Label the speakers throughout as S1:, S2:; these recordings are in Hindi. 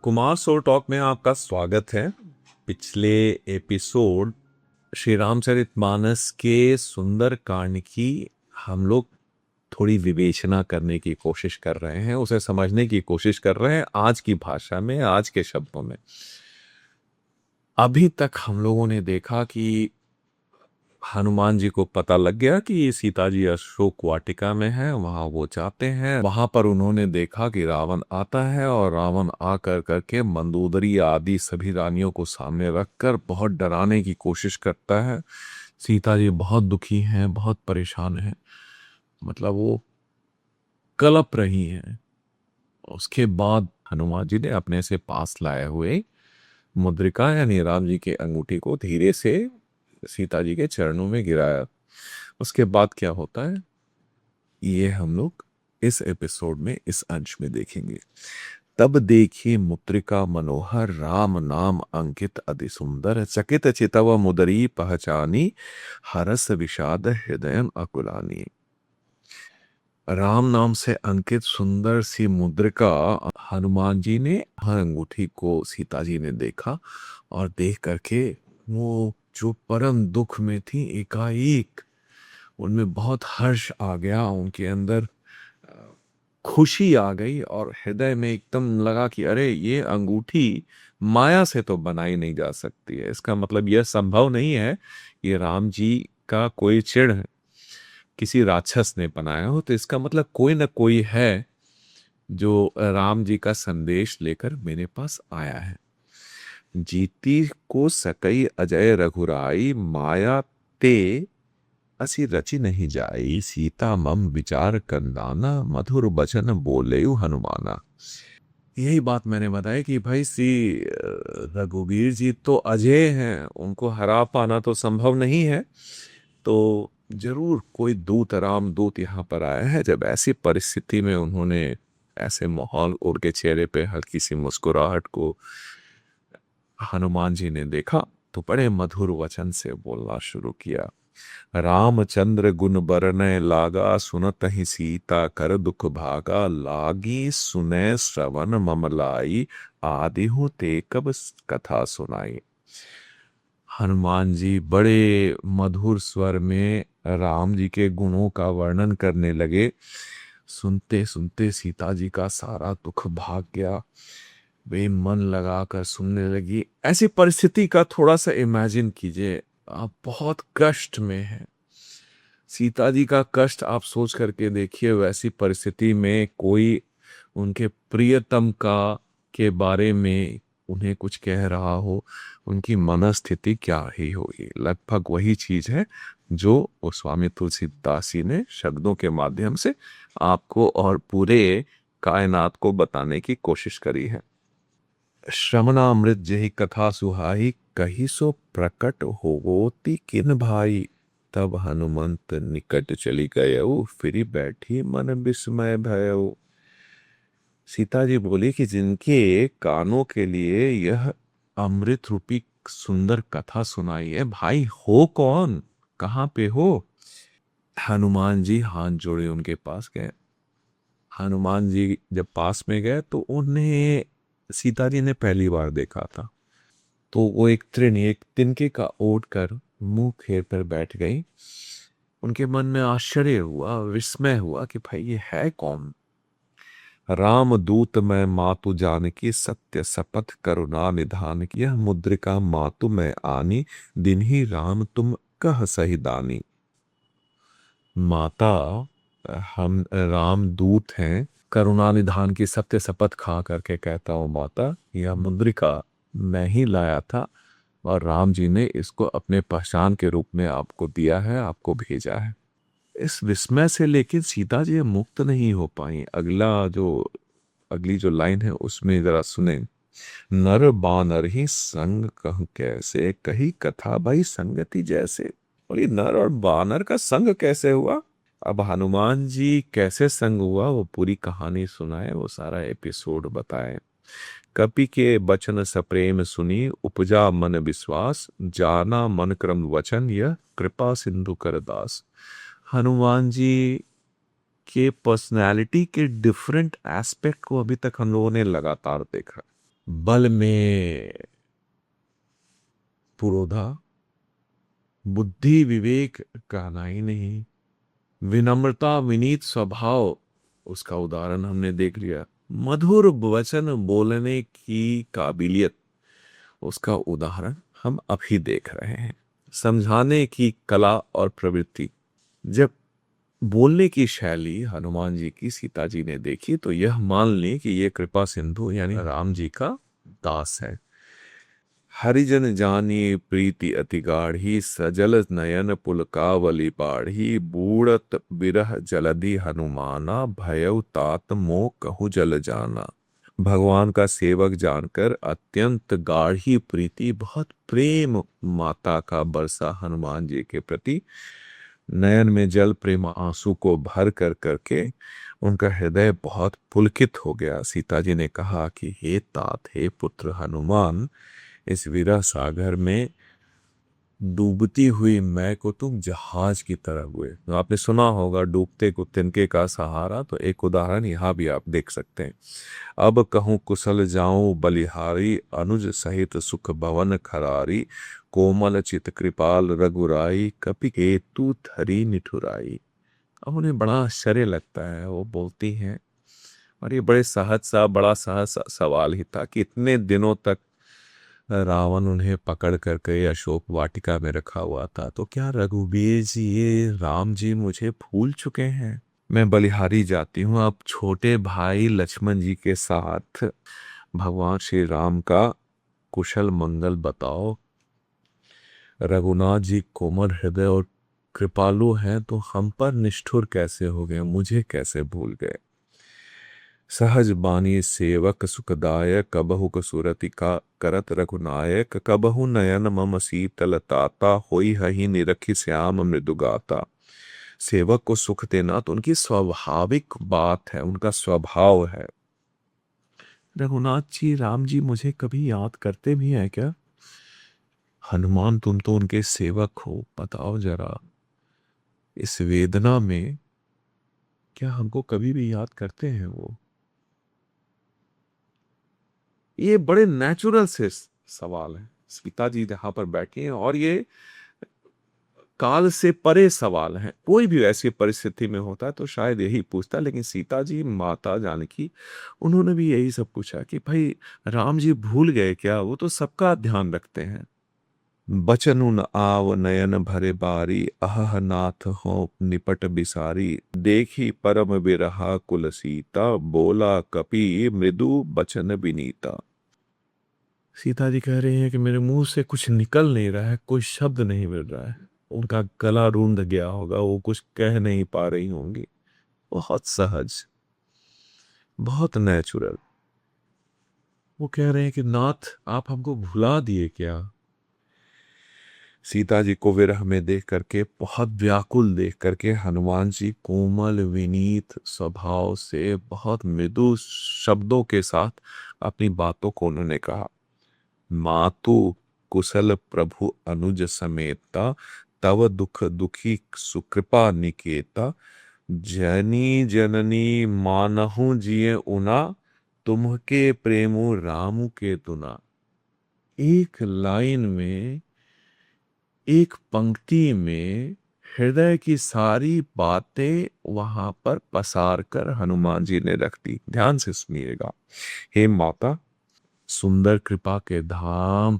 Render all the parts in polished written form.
S1: कुमार सोल टॉक में आपका स्वागत है। पिछले एपिसोड श्री रामचरितमानस के सुंदर कांड की हम लोग थोड़ी विवेचना करने की कोशिश कर रहे हैं, उसे समझने की कोशिश कर रहे हैं आज की भाषा में, आज के शब्दों में। अभी तक हम लोगों ने देखा कि हनुमान जी को पता लग गया कि सीता जी अशोक वाटिका में है, वहां वो जाते हैं। वहां पर उन्होंने देखा कि रावण आता है और रावण आकर करके मंदोदरी आदि सभी रानियों को सामने रखकर बहुत डराने की कोशिश करता है। सीता जी बहुत दुखी हैं, बहुत परेशान हैं, मतलब वो कलप रही हैं। उसके बाद हनुमान जी ने अपने से पास लाए हुए मुद्रिका यानी राम जी के अंगूठी को धीरे से सीता जी के चरणों में गिराया। उसके बाद क्या होता है ये हम लोग इस एपिसोड में, इस अंश में देखेंगे। तब देखी मुद्रिका मनोहर, राम नाम अंकित अति सुंदर, चकित चितव मुदरी पहचानी, हरस विषाद हृदय अकुलानी। राम नाम से अंकित सुंदर सी मुद्रिका हनुमान जी ने अंगूठी को सीता जी ने देखा और देख करके वो जो परम दुख में थी, एकाएक उनमें बहुत हर्ष आ गया, उनके अंदर खुशी आ गई और हृदय में एकदम लगा कि अरे ये अंगूठी माया से तो बनाई नहीं जा सकती है। इसका मतलब यह संभव नहीं है ये राम जी का कोई चिन्ह किसी राक्षस ने बनाया हो, तो इसका मतलब कोई ना कोई है जो राम जी का संदेश लेकर मेरे पास आया है। जीती को सकई अजय रघुराई, माया ते असी रची नहीं जाई, सीता मम विचार कंदाना, मधुर बचन बोले हनुमाना। यही बात मैंने बताई कि भाई रघुवीर जी तो अजय हैं, उनको हरा पाना तो संभव नहीं है, तो जरूर कोई दूत, राम दूत यहाँ पर आया है। जब ऐसी परिस्थिति में उन्होंने ऐसे माहौल, उनके चेहरे पे हल्की सी मुस्कुराहट को हनुमान जी ने देखा तो बड़े मधुर वचन से बोलना शुरू किया। रामचंद्र गुण बरनय लागा, सुनत ही सीता कर दुख भागा, लागी सुनय श्रवण ममलाई, आदि हूँ ते कब कथा सुनाई। हनुमान जी बड़े मधुर स्वर में राम जी के गुणों का वर्णन करने लगे। सुनते सुनते सीता जी का सारा दुख भाग गया, वे मन लगाकर सुनने लगी। ऐसी परिस्थिति का थोड़ा सा इमेजिन कीजिए, आप बहुत कष्ट में हैं, सीता जी का कष्ट आप सोच करके देखिए। वैसी परिस्थिति में कोई उनके प्रियतम का के बारे में उन्हें कुछ कह रहा हो, उनकी मनस्थिति क्या ही होगी। लगभग वही चीज है जो गोस्वामी तुलसीदास जी ने शब्दों के माध्यम से आपको और पूरे कायनात को बताने की कोशिश करी है। श्रवणामृत जही कथा सुहाई, कही सो प्रकट होती किन भाई, तब हनुमंत निकट चली गयऊ, फिर बैठी मन विस्मय भयऊ। सीता जी बोली कि जिनके कानों के लिए यह अमृत रूपी सुंदर कथा सुनाई है, भाई हो कौन, कहाँ पे हो। हनुमान जी हाथ जोड़े उनके पास गए। हनुमान जी जब पास में गए तो उन्हें सीता जी ने पहली बार देखा था, तो वो एक तिनके का ओढ़ कर मुंह फेर पर बैठ गई। उनके मन में आश्चर्य हुआ, विस्मय हुआ कि भाई ये है कौन। राम दूत मैं मातु जानकी, सत्य शपथ करुणा निधान की, यह मुद्रिका मातु मैं आनी, दिन ही राम तुम कह सही दानी। माता, हम राम दूत हैं, करुणा निधान की सत्य शपथ खा करके कहता हूँ माता, यह मुद्रिका मैं ही लाया था और राम जी ने इसको अपने पहचान के रूप में आपको दिया है, आपको भेजा है। इस विस्मय से लेकिन सीता जी मुक्त नहीं हो पाई। अगली जो लाइन है उसमें जरा सुने। नर बानर ही संग कह कैसे, कही कथा भाई संगति जैसे। और ये नर और बानर का संग कैसे हुआ, अब हनुमान जी कैसे संग हुआ वो पूरी कहानी सुनाए, वो सारा एपिसोड बताए। कपि के बचन सप्रेम सुनी, उपजा मन विश्वास, जाना मन क्रम वचन, यह कृपा सिंधु कर दास। हनुमान जी के पर्सनालिटी के डिफरेंट एस्पेक्ट को अभी तक हम लोगों ने लगातार देखा। बल में पुरोधा, बुद्धि विवेक कहना ही नहीं, विनम्रता विनीत स्वभाव, उसका उदाहरण हमने देख लिया। मधुर वचन बोलने की काबिलियत, उसका उदाहरण हम अभी देख रहे हैं। समझाने की कला और प्रवृत्ति, जब बोलने की शैली हनुमान जी की सीता जी ने देखी तो यह मान ली कि ये कृपा सिंधु यानी राम जी का दास है। हरिजन जानी प्रीति अति गाढ़ी, सजल नयन पुलकावली बाढ़ी, बूढ़त बिरह जलधि हनुमाना, भयउ तात मोह कहु जल जाना। भगवान का सेवक जानकर अत्यंत गाढ़ी प्रीति, बहुत प्रेम माता का बरसा हनुमान जी के प्रति। नयन में जल प्रेम आंसू को भर कर करके उनका हृदय बहुत पुलकित हो गया। सीता जी ने कहा कि हे तात, हे पुत्र हनुमान, इस विरह सागर में डूबती हुई मैं को तुम जहाज की तरह हुए। तो आपने सुना होगा डूबते को तिनके का सहारा, तो एक उदाहरण यहाँ भी आप देख सकते हैं। अब कहूँ कुशल जाऊं बलिहारी, अनुज सहित सुख भवन खरारी, कोमल चित कृपाल रघुराई, कपि हेतु धरी निठुराई। अब उन्हें बड़ा आश्चर्य लगता है, वो बोलती हैं, और ये बड़ा सहज सवाल ही था कि इतने दिनों तक रावण उन्हें पकड़ करके अशोक वाटिका में रखा हुआ था, तो क्या रघुवीर जी, ये राम जी मुझे भूल चुके हैं? मैं बलिहारी जाती हूँ, अब छोटे भाई लक्ष्मण जी के साथ भगवान श्री राम का कुशल मंगल बताओ। रघुनाथ जी कोमल हृदय और कृपालु हैं, तो हम पर निष्ठुर कैसे हो गए, मुझे कैसे भूल गए? सहज बानी सेवक सुखदायक, कबहु कसुरति का करत रघुनायक, कबहु नयन मम शीतल ताता, होई हहि निरखि श्याम मृदुगाता। सेवक को सुख देना तो उनकी स्वाभाविक बात है, उनका स्वभाव है। रघुनाथ जी, राम जी मुझे कभी याद करते भी हैं क्या? हनुमान, तुम तो उनके सेवक हो, बताओ जरा, इस वेदना में क्या हमको कभी भी याद करते हैं वो? ये बड़े नेचुरल से सवाल हैं। सीता जी यहाँ पर बैठी हैं और ये काल से परे सवाल हैं। कोई भी ऐसी परिस्थिति में होता है तो शायद यही पूछता, लेकिन सीता जी, माता जानकी, उन्होंने भी यही सब पूछा कि भाई राम जी भूल गए क्या? वो तो सबका ध्यान रखते हैं। बचनु न आव नयन भरे बारी, अहह नाथ हो निपट बिसारी, देखी परम बिरहा कुल सीता, बोला कपि मृदु बचन बिनीता। सीता जी कह रही हैं कि मेरे मुंह से कुछ निकल नहीं रहा है, कोई शब्द नहीं मिल रहा है। उनका गला रूंध गया होगा, वो कुछ कह नहीं पा रही होंगी। बहुत सहज, बहुत नेचुरल। वो कह रहे हैं कि नाथ, आप हमको भुला दिए क्या? सीता जी को विरह में देख करके, बहुत व्याकुल देख करके, हनुमान जी कोमल विनीत स्वभाव से बहुत मृदु शब्दों के साथ अपनी बातों को उन्होंने कहा। मातु कुशल प्रभु अनुज समेता, तव दुख दुखी सुकृपा निकेता, जनी जननी मानहु जिये उना, तुम्हके प्रेमु रामु के तुना। एक लाइन में, एक पंक्ति में हृदय की सारी बातें वहां पर पसार कर हनुमान जी ने रख दी। ध्यान से सुनिएगा। हे माता, सुंदर कृपा के धाम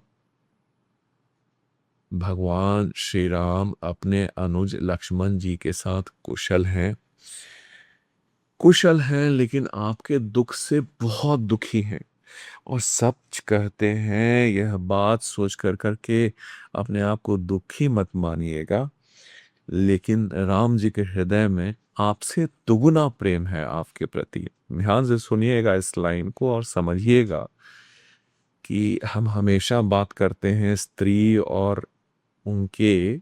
S1: भगवान श्री राम अपने अनुज लक्ष्मण जी के साथ कुशल हैं, कुशल हैं, लेकिन आपके दुख से बहुत दुखी हैं। और सच कहते हैं, यह बात सोच कर करके अपने आप को दुखी मत मानिएगा, लेकिन राम जी के हृदय में आपसे दुगुना प्रेम है आपके प्रति। ध्यान से सुनिएगा इस लाइन को और समझिएगा कि हम हमेशा बात करते हैं स्त्री और उनके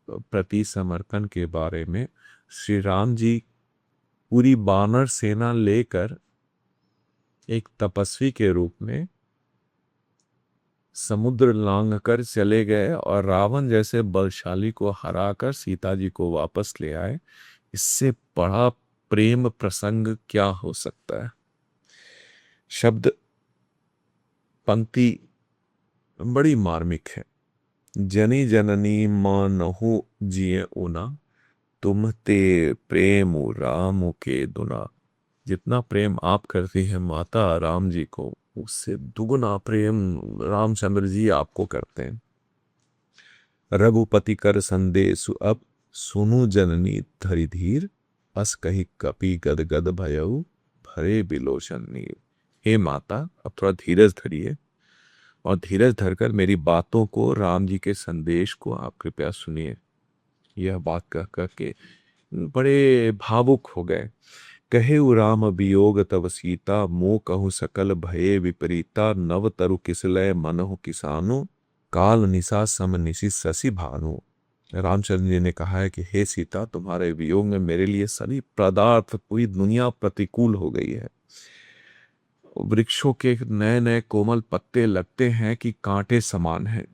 S1: प्रति समर्पण के बारे में। श्री राम जी पूरी वानर सेना लेकर एक तपस्वी के रूप में समुद्र लांघ कर चले गए और रावण जैसे बलशाली को हराकर सीता जी को वापस ले आए। इससे बड़ा प्रेम प्रसंग क्या हो सकता है? शब्द पंक्ति बड़ी मार्मिक है। जनी जननी मानहु जिए ऊना, तुम ते प्रेम राम के दुना। जितना प्रेम आप करती हैं माता राम जी को, उससे दुगुना प्रेम रामचंद्र जी आपको करते हैं। रघुपति कर संदेशु अब, सुनु जननी धरि धीर, अस कही कपि गद गद भयउ, भरे बिलोचन नीर। हे माता, अब थोड़ा धीरज धरिए और धीरज धरकर मेरी बातों को, राम जी के संदेश को आप कृपया सुनिए। यह बात कह कर के बड़े भावुक हो गए। कहे राम वियोग तव सीता, मोह कहु सकल भये विपरीता। नव तरु किसलय मनहु किसानु, काल निशा सम निशि शशि भानु। रामचंद्र जी ने कहा है कि हे सीता, तुम्हारे वियोग में मेरे लिए सभी पदार्थ, पूरी दुनिया प्रतिकूल हो गई है। वृक्षों के नए नए कोमल पत्ते लगते हैं कि कांटे समान है।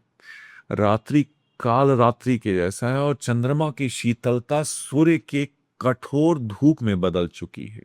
S1: रात्रि काल रात्रि के जैसा है और चंद्रमा की शीतलता सूर्य के कठोर धूप में बदल चुकी है।